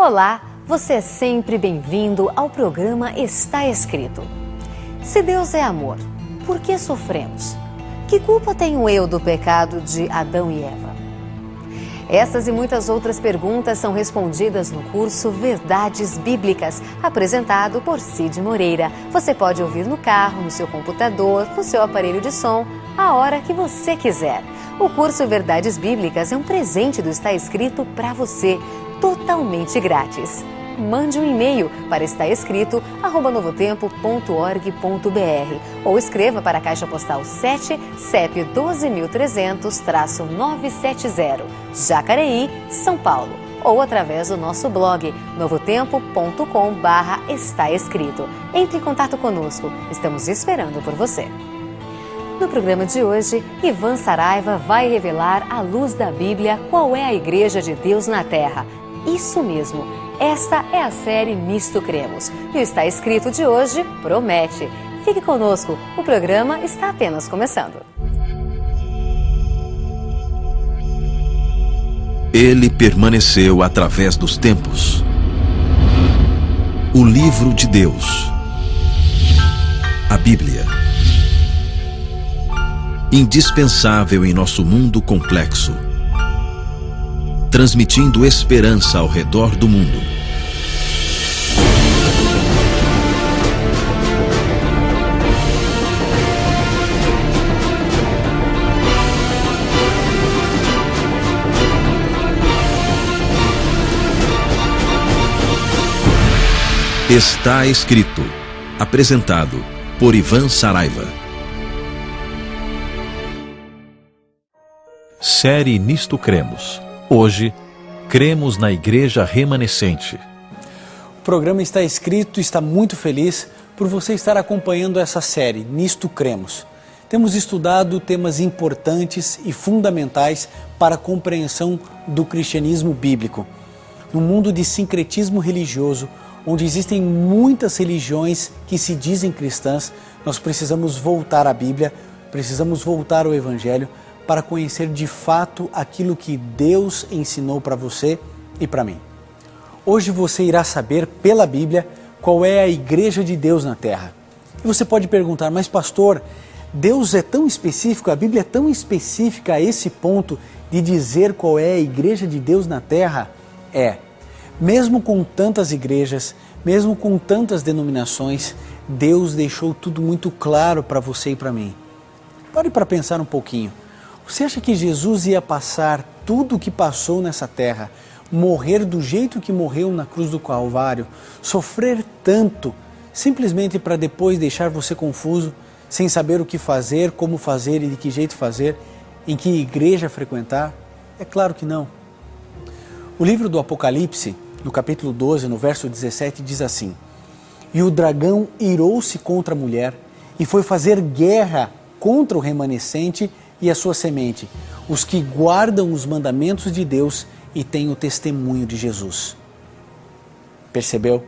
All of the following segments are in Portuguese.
Olá, você é sempre bem-vindo ao programa Está Escrito. Se Deus é amor, por que sofremos? Que culpa tenho eu do pecado de Adão e Eva? Essas e muitas outras perguntas são respondidas no curso Verdades Bíblicas, apresentado por Cid Moreira. Você pode ouvir no carro, no seu computador, no seu aparelho de som, a hora que você quiser. O curso Verdades Bíblicas é um presente do Está Escrito para você, totalmente grátis. Mande um e-mail para estaescrito@novotempo.org.br ou escreva para a Caixa Postal 7, CEP 12.300-970, Jacareí, São Paulo. Ou através do nosso blog, novotempo.com/estaescrito. Entre em contato conosco, estamos esperando por você. No programa de hoje, Ivan Saraiva vai revelar à luz da Bíblia qual é a Igreja de Deus na Terra. Isso mesmo, esta é a série Nisto Cremos. E o Está Escrito de hoje promete. Fique conosco, o programa está apenas começando. Ele permaneceu através dos tempos. O livro de Deus. A Bíblia. Indispensável em nosso mundo complexo. Transmitindo esperança ao redor do mundo. Está Escrito. Apresentado por Ivan Saraiva. Série Nisto Cremos. Hoje, cremos na Igreja Remanescente. O programa Está Escrito está muito feliz por você estar acompanhando essa série, Nisto Cremos. Temos estudado temas importantes e fundamentais para a compreensão do cristianismo bíblico. No mundo de sincretismo religioso, onde existem muitas religiões que se dizem cristãs, nós precisamos voltar à Bíblia, precisamos voltar ao Evangelho, para conhecer de fato aquilo que Deus ensinou para você e para mim. Hoje você irá saber pela Bíblia qual é a Igreja de Deus na Terra. E você pode perguntar, mas pastor, Deus é tão específico, a Bíblia é tão específica a esse ponto de dizer qual é a Igreja de Deus na Terra? É. Mesmo com tantas igrejas, mesmo com tantas denominações, Deus deixou tudo muito claro para você e para mim. Pare para pensar um pouquinho. Você acha que Jesus ia passar tudo o que passou nessa terra, morrer do jeito que morreu na cruz do Calvário, sofrer tanto, simplesmente para depois deixar você confuso, sem saber o que fazer, como fazer e de que jeito fazer, em que igreja frequentar? É claro que não. O livro do Apocalipse, no capítulo 12, no verso 17, diz assim: E o dragão irou-se contra a mulher e foi fazer guerra contra o remanescente e a sua semente, os que guardam os mandamentos de Deus e têm o testemunho de Jesus. Percebeu?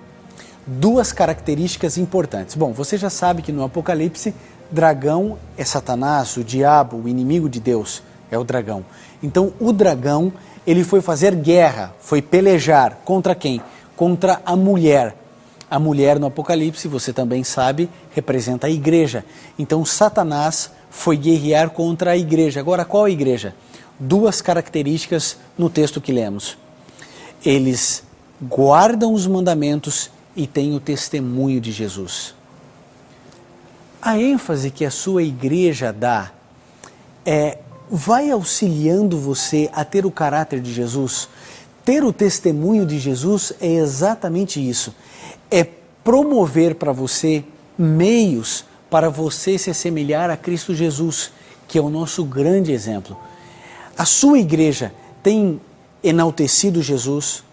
Duas características importantes. Bom, você já sabe que no Apocalipse, dragão é Satanás, o diabo, o inimigo de Deus, é o dragão. Então, o dragão, ele foi fazer guerra, foi pelejar contra quem? Contra a mulher. A mulher no Apocalipse, você também sabe, representa a igreja. Então, Satanás foi guerrear contra a igreja. Agora, qual a igreja? Duas características no texto que lemos. Eles guardam os mandamentos e têm o testemunho de Jesus. A ênfase que a sua igreja dá vai auxiliando você a ter o caráter de Jesus. Ter o testemunho de Jesus é exatamente isso. É promover para você meios para você se assemelhar a Cristo Jesus, que é o nosso grande exemplo. A sua igreja tem enaltecido Jesus,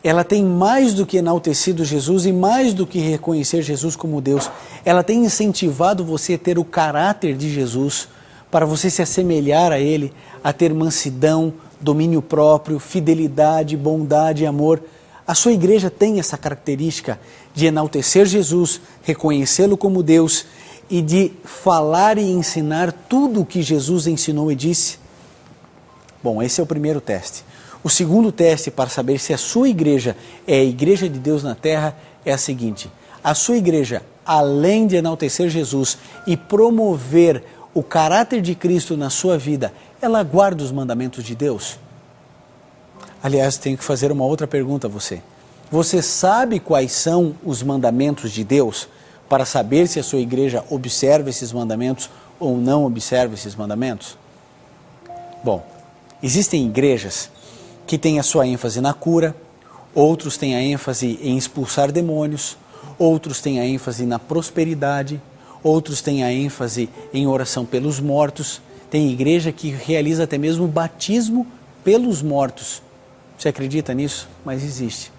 ela tem mais do que enaltecido Jesus e mais do que reconhecer Jesus como Deus, ela tem incentivado você a ter o caráter de Jesus, para você se assemelhar a Ele, a ter mansidão, domínio próprio, fidelidade, bondade e amor. A sua igreja tem essa característica de enaltecer Jesus, reconhecê-lo como Deus e de falar e ensinar tudo o que Jesus ensinou e disse? Bom, esse é o primeiro teste. O segundo teste para saber se a sua igreja é a igreja de Deus na terra é a seguinte: a sua igreja, além de enaltecer Jesus e promover o caráter de Cristo na sua vida, ela guarda os mandamentos de Deus? Aliás, tenho que fazer uma outra pergunta a você. Você sabe quais são os mandamentos de Deus para saber se a sua igreja observa esses mandamentos ou não observa esses mandamentos? Bom, existem igrejas que têm a sua ênfase na cura, outros têm a ênfase em expulsar demônios, outros têm a ênfase na prosperidade, outros têm a ênfase em oração pelos mortos. Tem igreja que realiza até mesmo batismo pelos mortos. Você acredita nisso? Mas existe.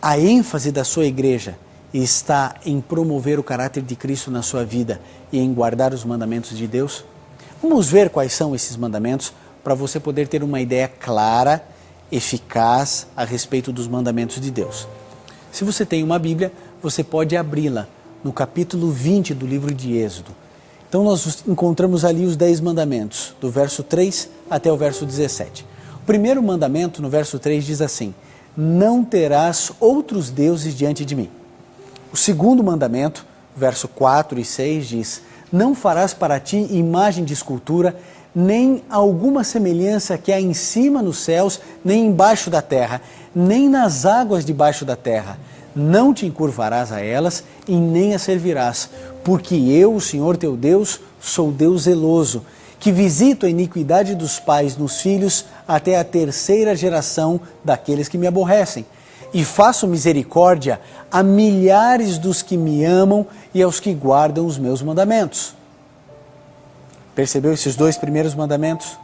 A ênfase da sua igreja está em promover o caráter de Cristo na sua vida e em guardar os mandamentos de Deus? Vamos ver quais são esses mandamentos para você poder ter uma ideia clara, eficaz a respeito dos mandamentos de Deus. Se você tem uma Bíblia, você pode abri-la no capítulo 20 do livro de Êxodo. Então nós encontramos ali os 10 mandamentos, do verso 3 até o verso 17. O primeiro mandamento, no verso 3, diz assim: não terás outros deuses diante de mim. O segundo mandamento, verso 4 e 6, diz: não farás para ti imagem de escultura, nem alguma semelhança que há em cima nos céus, nem embaixo da terra, nem nas águas debaixo da terra. Não te encurvarás a elas e nem as servirás, porque eu, o Senhor teu Deus, sou Deus zeloso, que visito a iniquidade dos pais nos filhos até a 3ª geração daqueles que me aborrecem. E faço misericórdia a milhares dos que me amam e aos que guardam os meus mandamentos. Percebeu esses 2 primeiros mandamentos?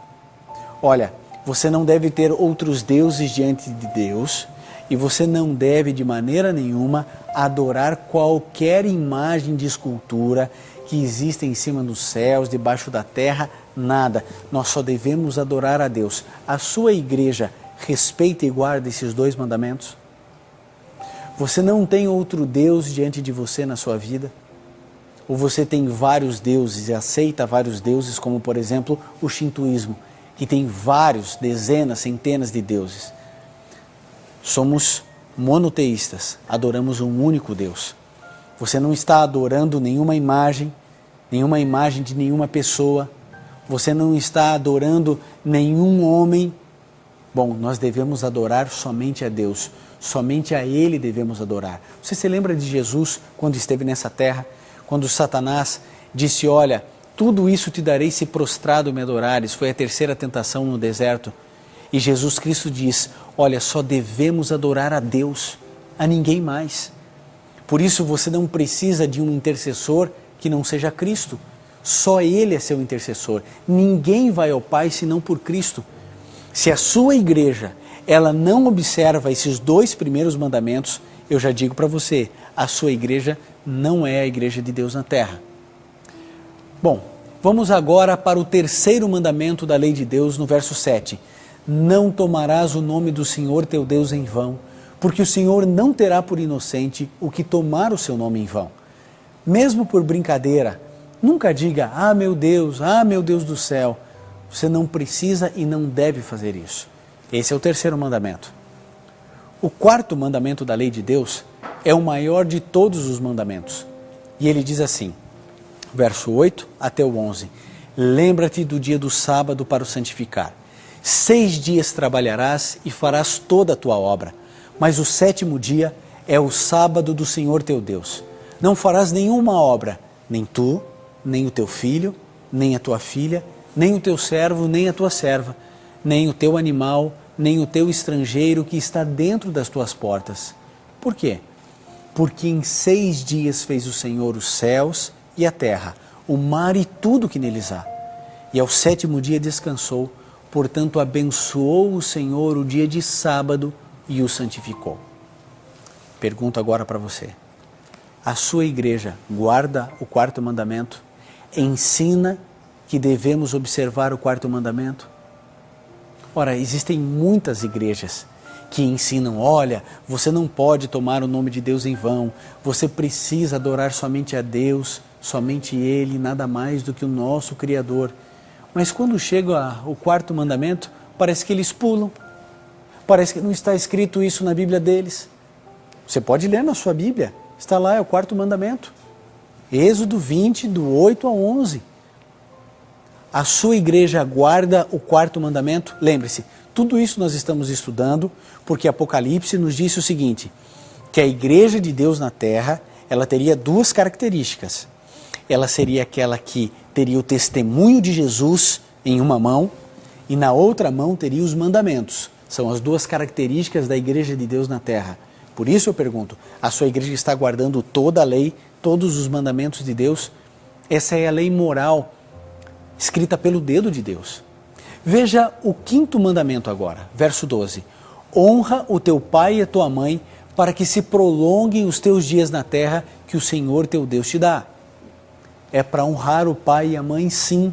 Olha, você não deve ter outros deuses diante de Deus e você não deve de maneira nenhuma adorar qualquer imagem de escultura que exista em cima dos céus, debaixo da terra, nada. Nós só devemos adorar a Deus. A sua igreja respeita e guarda esses 2 mandamentos? Você não tem outro Deus diante de você na sua vida? Ou você tem vários deuses e aceita vários deuses, como por exemplo o shintoísmo, que tem vários, dezenas, centenas de deuses? Somos monoteístas, adoramos um único Deus. Você não está adorando nenhuma imagem de nenhuma pessoa, você não está adorando nenhum homem. Bom, nós devemos adorar somente a Deus, somente a Ele devemos adorar. Você se lembra de Jesus quando esteve nessa terra? Quando Satanás disse: olha, tudo isso te darei se prostrado me adorares. Foi a 3ª tentação no deserto. E Jesus Cristo diz: olha, só devemos adorar a Deus, a ninguém mais. Por isso você não precisa de um intercessor que não seja Cristo. Só Ele é seu intercessor. Ninguém vai ao Pai senão por Cristo. Se a sua igreja ela não observa esses 2 primeiros mandamentos, eu já digo para você, a sua igreja não é a igreja de Deus na terra. Bom, vamos agora para o 3º mandamento da lei de Deus, no verso 7. Não tomarás o nome do Senhor teu Deus em vão, porque o Senhor não terá por inocente o que tomar o seu nome em vão. Mesmo por brincadeira, nunca diga: ah meu Deus do céu. Você não precisa e não deve fazer isso. Esse é o 3º mandamento. O 4º mandamento da lei de Deus é o maior de todos os mandamentos. E ele diz assim, verso 8 até o 11. Lembra-te do dia do sábado para o santificar. 6 dias trabalharás e farás toda a tua obra, mas o 7º dia é o sábado do Senhor teu Deus. Não farás nenhuma obra, nem tu, nem o teu filho, nem a tua filha, nem o teu servo, nem a tua serva, nem o teu animal, nem o teu estrangeiro que está dentro das tuas portas. Por quê? Porque em 6 dias fez o Senhor os céus e a terra, o mar e tudo que neles há. E ao 7º dia descansou, portanto abençoou o Senhor o dia de sábado e o santificou. Pergunto agora para você. A sua igreja guarda o 4º mandamento? Ensina que devemos observar o 4º mandamento? Ora, existem muitas igrejas que ensinam: olha, você não pode tomar o nome de Deus em vão, você precisa adorar somente a Deus, somente Ele, nada mais do que o nosso Criador. Mas quando chega o 4º mandamento, parece que eles pulam Parece que não está escrito isso na Bíblia deles. Você pode ler na sua Bíblia, está lá, é o 4º mandamento. Êxodo 20, do 8 ao 11. A sua igreja guarda o 4º mandamento? Lembre-se, tudo isso nós estamos estudando porque Apocalipse nos disse o seguinte, que a igreja de Deus na terra, ela teria 2 características. Ela seria aquela que teria o testemunho de Jesus em uma mão e na outra mão teria os mandamentos. São as 2 características da igreja de Deus na terra. Por isso eu pergunto, a sua igreja está guardando toda a lei, todos os mandamentos de Deus? Essa é a lei moral escrita pelo dedo de Deus. Veja o 5º mandamento agora, verso 12. Honra o teu pai e a tua mãe para que se prolonguem os teus dias na terra que o Senhor teu Deus te dá. É para honrar o pai e a mãe, sim.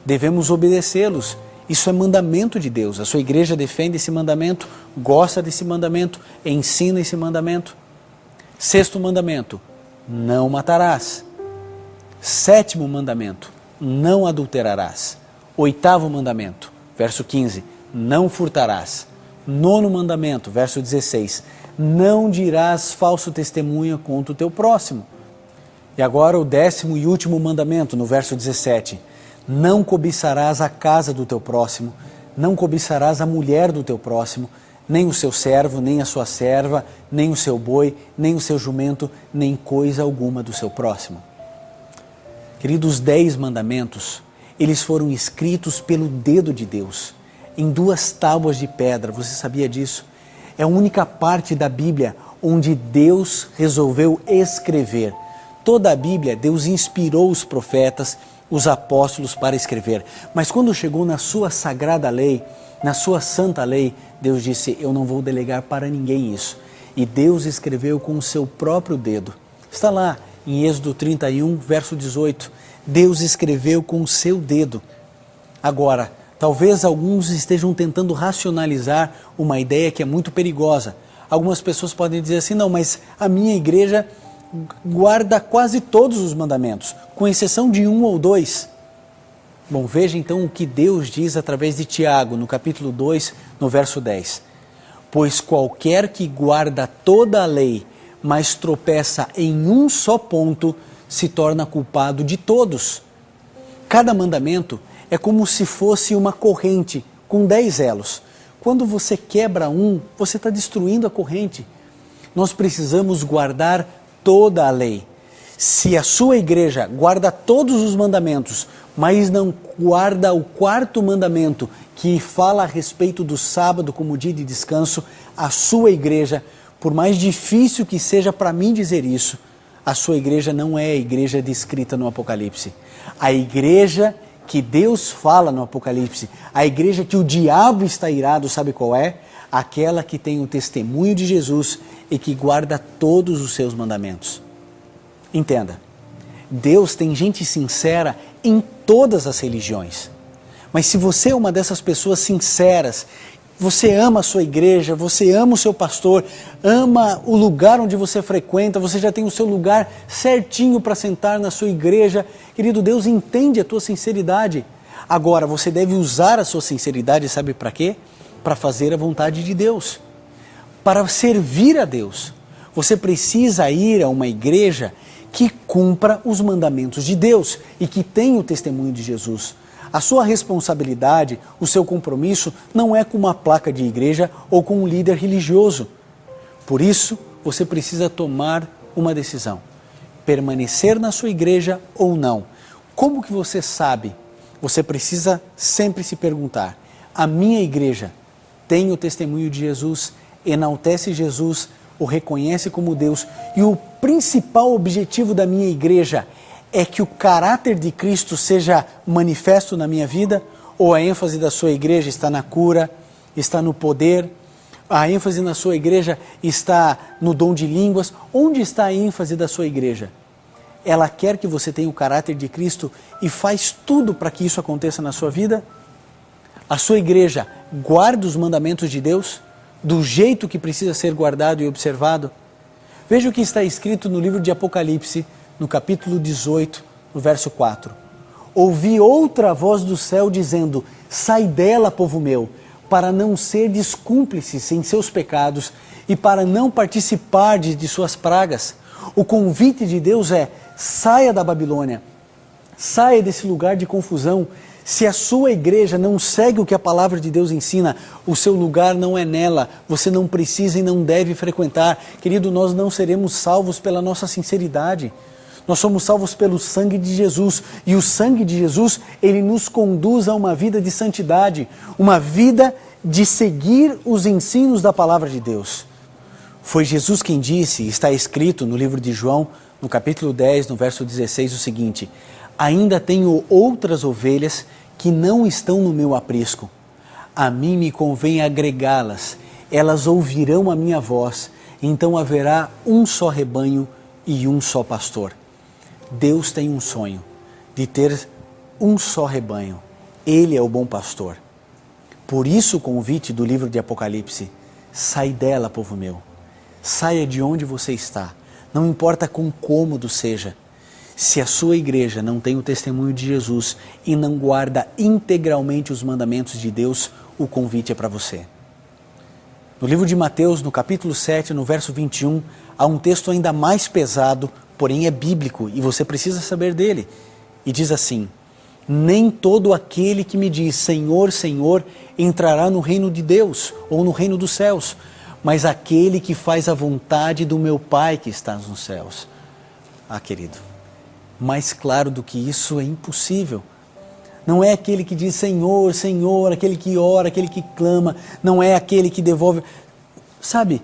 Devemos obedecê-los. Isso é mandamento de Deus. A sua igreja defende esse mandamento, gosta desse mandamento, ensina esse mandamento. 6º mandamento, não matarás. 7º mandamento, não adulterarás. 8º mandamento, verso 15, não furtarás. 9º mandamento, verso 16, não dirás falso testemunho contra o teu próximo. E agora o 10º e último mandamento, no verso 17, não cobiçarás a casa do teu próximo, não cobiçarás a mulher do teu próximo, nem o seu servo, nem a sua serva, nem o seu boi, nem o seu jumento, nem coisa alguma do seu próximo. Queridos, os 10 mandamentos, eles foram escritos pelo dedo de Deus, em 2 tábuas de pedra, você sabia disso? É a única parte da Bíblia onde Deus resolveu escrever. Toda a Bíblia, Deus inspirou os profetas, os apóstolos para escrever. Mas quando chegou na sua sagrada lei, na sua santa lei, Deus disse, eu não vou delegar para ninguém isso. E Deus escreveu com o seu próprio dedo. Está lá em Êxodo 31, verso 18. Deus escreveu com o seu dedo. Agora, talvez alguns estejam tentando racionalizar uma ideia que é muito perigosa. Algumas pessoas podem dizer assim, não, mas a minha igreja guarda quase todos os mandamentos, com exceção de 1 ou 2. Bom, veja então o que Deus diz através de Tiago, no capítulo 2, no verso 10. Pois qualquer que guarda toda a lei, mas tropeça em um só ponto, se torna culpado de todos. Cada mandamento é como se fosse uma corrente com 10 elos. Quando você quebra um, você está destruindo a corrente. Nós precisamos guardar toda a lei. Se a sua igreja guarda todos os mandamentos, mas não guarda o 4º mandamento, que fala a respeito do sábado como dia de descanso, a sua igreja, por mais difícil que seja para mim dizer isso, a sua igreja não é a igreja descrita no Apocalipse. A igreja que Deus fala no Apocalipse, a igreja que o diabo está irado, sabe qual é? Aquela que tem o testemunho de Jesus e que guarda todos os seus mandamentos. Entenda, Deus tem gente sincera em todas as religiões. Mas se você é uma dessas pessoas sinceras, você ama a sua igreja, você ama o seu pastor, ama o lugar onde você frequenta, você já tem o seu lugar certinho para sentar na sua igreja. Querido, Deus entende a tua sinceridade. Agora, você deve usar a sua sinceridade, sabe para quê? Para fazer a vontade de Deus, para servir a Deus. Você precisa ir a uma igreja que cumpra os mandamentos de Deus e que tenha o testemunho de Jesus. A sua responsabilidade, o seu compromisso não é com uma placa de igreja ou com um líder religioso. Por isso, você precisa tomar uma decisão. Permanecer na sua igreja ou não. Como que você sabe? Você precisa sempre se perguntar, a minha igreja tem o testemunho de Jesus, enaltece Jesus, o reconhece como Deus, e o principal objetivo da minha igreja é que o caráter de Cristo seja manifesto na minha vida? Ou a ênfase da sua igreja está na cura, está no poder? A ênfase na sua igreja está no dom de línguas? Onde está a ênfase da sua igreja? Ela quer que você tenha o caráter de Cristo e faz tudo para que isso aconteça na sua vida? A sua igreja guarda os mandamentos de Deus do jeito que precisa ser guardado e observado? Veja o que está escrito no livro de Apocalipse, no capítulo 18, no verso 4. Ouvi outra voz do céu dizendo, sai dela, povo meu, para não serdes cúmplices em seus pecados e para não participar de suas pragas. O convite de Deus é: saia da Babilônia, saia desse lugar de confusão. Se a sua igreja não segue o que a palavra de Deus ensina, o seu lugar não é nela, você não precisa e não deve frequentar. Querido, nós não seremos salvos pela nossa sinceridade. Nós somos salvos pelo sangue de Jesus, e o sangue de Jesus, ele nos conduz a uma vida de santidade, uma vida de seguir os ensinos da palavra de Deus. Foi Jesus quem disse, está escrito no livro de João, no capítulo 10, no verso 16, o seguinte: ainda tenho outras ovelhas que não estão no meu aprisco. A mim me convém agregá-las, elas ouvirão a minha voz, então haverá um só rebanho e um só pastor. Deus tem um sonho de ter um só rebanho. Ele é o bom pastor. Por isso o convite do livro de Apocalipse: sai dela, povo meu. Saia de onde você está. Não importa quão cômodo seja. Se a sua igreja não tem o testemunho de Jesus e não guarda integralmente os mandamentos de Deus, o convite é para você. No livro de Mateus, no capítulo 7, no verso 21, há um texto ainda mais pesado, porém é bíblico e você precisa saber dele. E diz assim: nem todo aquele que me diz Senhor, Senhor, entrará no reino de Deus ou no reino dos céus, mas aquele que faz a vontade do meu Pai que está nos céus. Ah, querido, mais claro do que isso é impossível. Não é aquele que diz Senhor, Senhor, aquele que ora, aquele que clama, não é aquele que devolve. Sabe,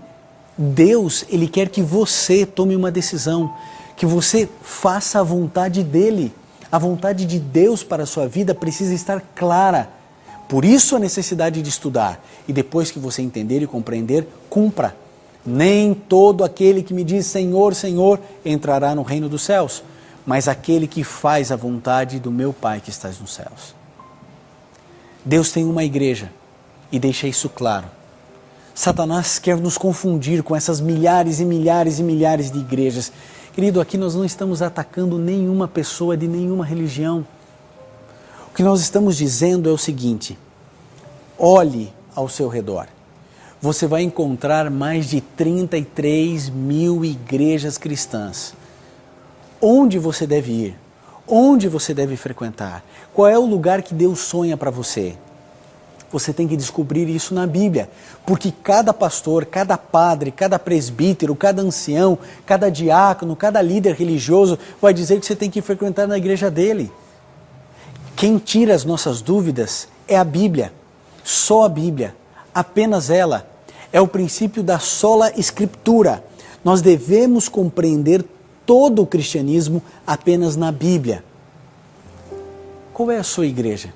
Deus, Ele quer que você tome uma decisão, que você faça a vontade dEle. A vontade de Deus para a sua vida precisa estar clara. Por isso a necessidade de estudar. E depois que você entender e compreender, cumpra. Nem todo aquele que me diz Senhor, Senhor, entrará no reino dos céus, mas aquele que faz a vontade do meu Pai que está nos céus. Deus tem uma igreja, e deixa isso claro. Satanás quer nos confundir com essas milhares e milhares e milhares de igrejas. Querido, aqui nós não estamos atacando nenhuma pessoa de nenhuma religião. O que nós estamos dizendo é o seguinte: olhe ao seu redor. Você vai encontrar mais de 33 mil igrejas cristãs. Onde você deve ir? Onde você deve frequentar? Qual é o lugar que Deus sonha para você? Você tem que descobrir isso na Bíblia, porque cada pastor, cada padre, cada presbítero, cada ancião, cada diácono, cada líder religioso vai dizer que você tem que frequentar na igreja dele. Quem tira as nossas dúvidas é a Bíblia, só a Bíblia, apenas ela. É o princípio da sola escritura. Nós devemos compreender todo o cristianismo apenas na Bíblia. Qual é a sua igreja?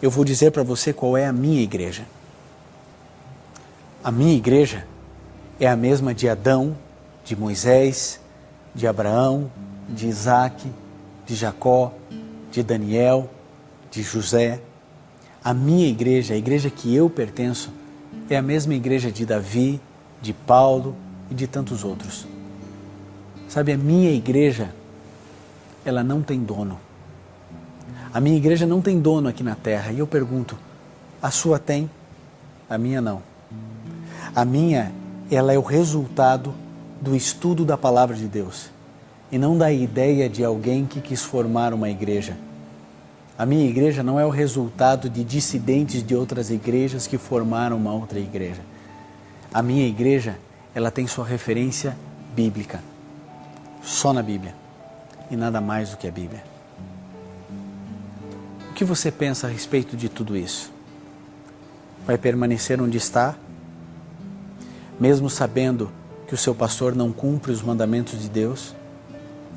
Eu vou dizer para você qual é a minha igreja. A minha igreja é a mesma de Adão, de Moisés, de Abraão, de Isaac, de Jacó, de Daniel, de José. A minha igreja, a igreja que eu pertenço, é a mesma igreja de Davi, de Paulo e de tantos outros. Sabe, a minha igreja, ela não tem dono. A minha igreja não tem dono aqui na terra. E eu pergunto, a sua tem? A minha não. A minha, ela é o resultado do estudo da palavra de Deus e não da ideia de alguém que quis formar uma igreja. A minha igreja não é o resultado de dissidentes de outras igrejas que formaram uma outra igreja. A minha igreja, ela tem sua referência bíblica, só na Bíblia e nada mais do que a Bíblia. O que você pensa a respeito de tudo isso? Vai permanecer onde está, mesmo sabendo que o seu pastor não cumpre os mandamentos de Deus,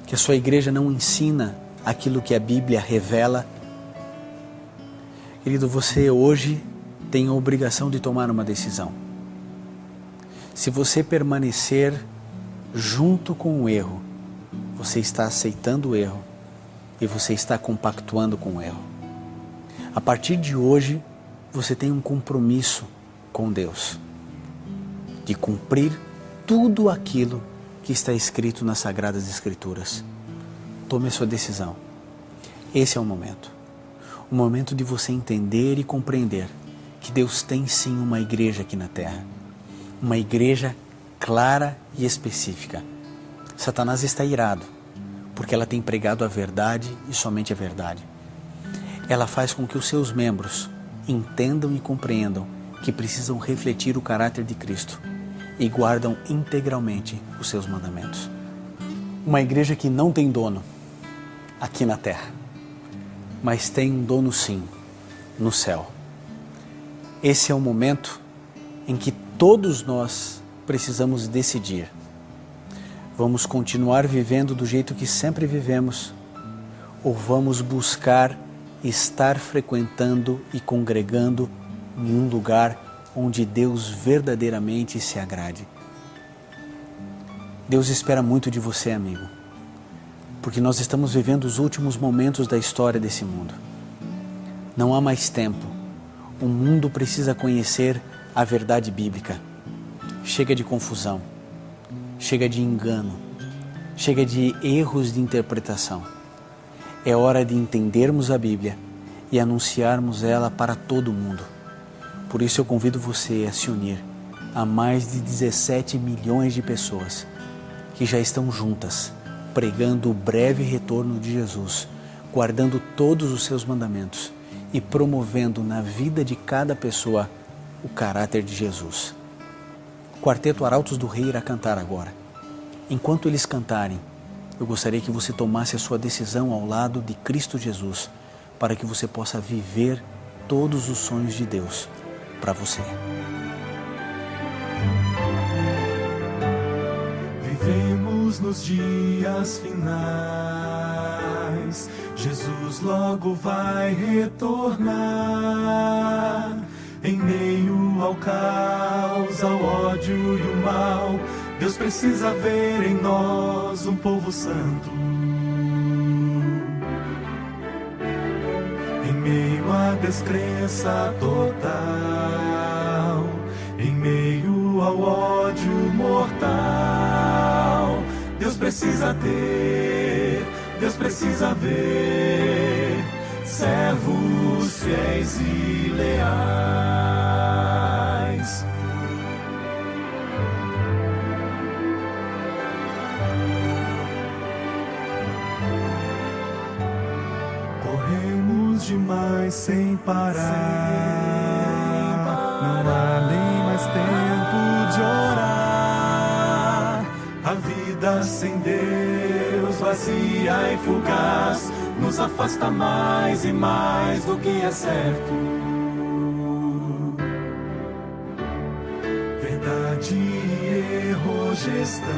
que a sua igreja não ensina aquilo que a Bíblia revela? Querido, você hoje tem a obrigação de tomar uma decisão. Se você permanecer junto com o erro, você está aceitando o erro e você está compactuando com o erro. A partir de hoje, você tem um compromisso com Deus de cumprir tudo aquilo que está escrito nas Sagradas Escrituras. Tome a sua decisão. Esse é o momento de você entender e compreender que Deus tem sim uma igreja aqui na terra. Uma igreja clara e específica. Satanás está irado, porque ela tem pregado a verdade e somente a verdade. Ela faz com que os seus membros entendam e compreendam que precisam refletir o caráter de Cristo e guardam integralmente os seus mandamentos. Uma igreja que não tem dono aqui na terra, mas tem um dono sim, no céu. Esse é o momento em que todos nós precisamos decidir. Vamos continuar vivendo do jeito que sempre vivemos ou vamos buscar estar frequentando e congregando em um lugar onde Deus verdadeiramente se agrade? Deus espera muito de você, amigo, porque nós estamos vivendo os últimos momentos da história desse mundo. Não há mais tempo. O mundo precisa conhecer a verdade bíblica. Chega de confusão, chega de engano, chega de erros de interpretação. É hora de entendermos a Bíblia e anunciarmos ela para todo mundo. Por isso eu convido você a se unir a mais de 17 milhões de pessoas que já estão juntas, pregando o breve retorno de Jesus, guardando todos os seus mandamentos e promovendo na vida de cada pessoa o caráter de Jesus. O Quarteto Arautos do Rei irá cantar agora. Enquanto eles cantarem, eu gostaria que você tomasse a sua decisão ao lado de Cristo Jesus, para que você possa viver todos os sonhos de Deus para você. Vivemos nos dias finais, Jesus logo vai retornar. Em meio ao caos, ao ódio e o mal, Deus precisa ver em nós um povo santo. Em meio à descrença total, em meio ao ódio mortal, Deus precisa ter, Deus precisa ver servos fiéis e leais. Corremos demais sem parar, não há nem mais tempo de orar. A vida sem Deus, vazia e fugaz, nos afasta mais e mais do que é certo. Verdade e erro hoje estão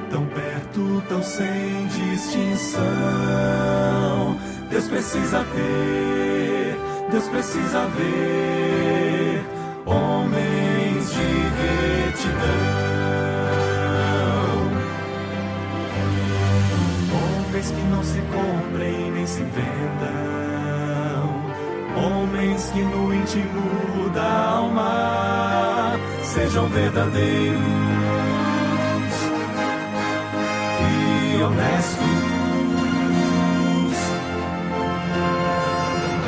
tão perto, tão sem distinção. Deus precisa ter, Deus precisa ver homens de retidão. Homens que não se comprem nem se vendam, homens que no íntimo da alma sejam verdadeiros e honestos.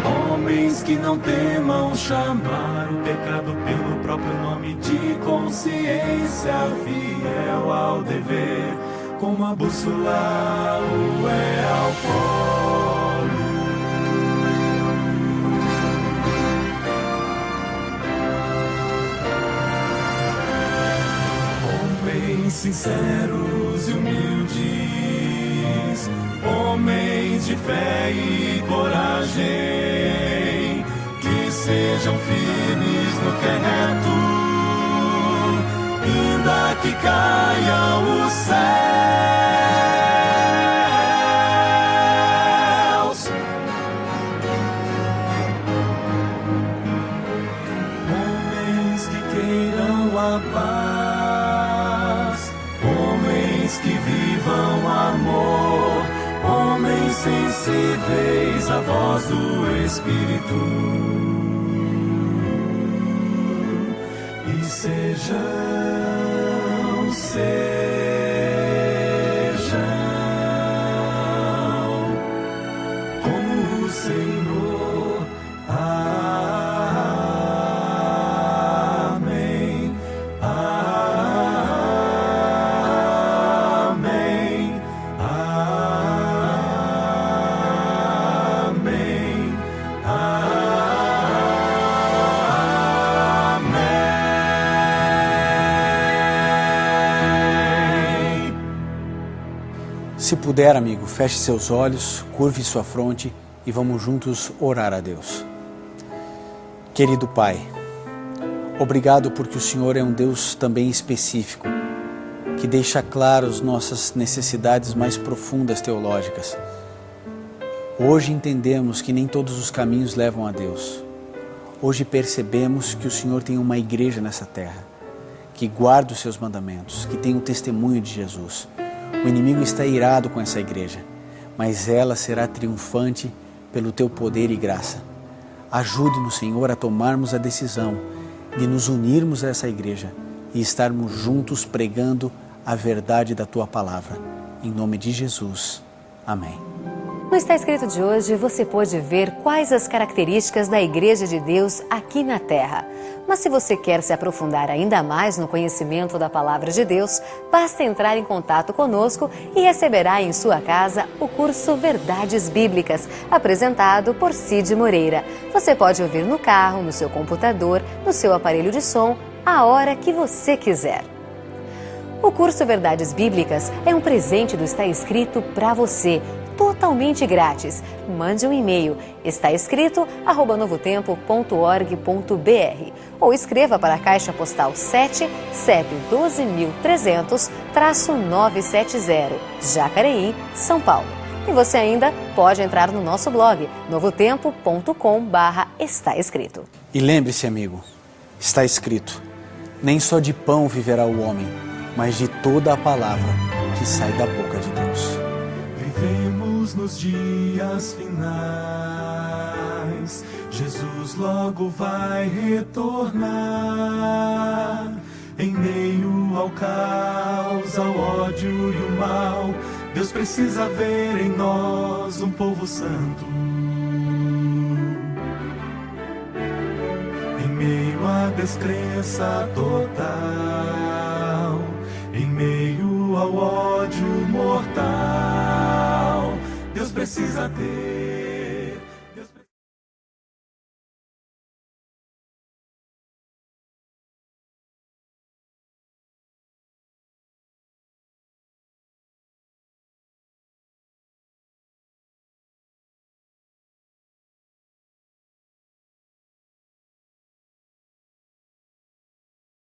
Homens que não temam chamar o pecado pelo próprio nome, de consciência fiel ao dever, como a bússola o é ao polo. Homens sinceros e humildes, homens de fé e coragem, que sejam firmes no que é reto, ainda que caiam os céus. Homens que queiram a paz, homens que vivam amor, homens sensíveis à voz do Espírito, e sejam como o Senhor. Se puder, amigo, feche seus olhos, curve sua fronte e vamos juntos orar a Deus. Querido Pai, obrigado porque o Senhor é um Deus também específico, que deixa claras nossas necessidades mais profundas teológicas. Hoje entendemos que nem todos os caminhos levam a Deus. Hoje percebemos que o Senhor tem uma igreja nessa terra, que guarda os seus mandamentos, que tem o testemunho de Jesus. O inimigo está irado com essa igreja, mas ela será triunfante pelo teu poder e graça. Ajude-nos, Senhor, a tomarmos a decisão de nos unirmos a essa igreja e estarmos juntos pregando a verdade da tua palavra. Em nome de Jesus. Amém. No Está Escrito de hoje, você pode ver quais as características da Igreja de Deus aqui na Terra. Mas se você quer se aprofundar ainda mais no conhecimento da Palavra de Deus, basta entrar em contato conosco e receberá em sua casa o curso Verdades Bíblicas, apresentado por Cid Moreira. Você pode ouvir no carro, no seu computador, no seu aparelho de som, a hora que você quiser. O curso Verdades Bíblicas é um presente do Está Escrito para você, totalmente grátis. Mande um e-mail, estaescrito@novotempo.org.br ou escreva para a Caixa Postal 7, CEP 12.300-970, Jacareí, São Paulo. E você ainda pode entrar no nosso blog, novotempo.com/estaescrito. E lembre-se, amigo, está escrito: nem só de pão viverá o homem, mas de toda a palavra que sai da boca de Deus. Vivemos nos dias finais, Jesus logo vai retornar. Em meio ao caos, ao ódio e o mal, Deus precisa ver em nós um povo santo. Em meio à descrença total, em meio ao ódio mortal, Deus precisa ter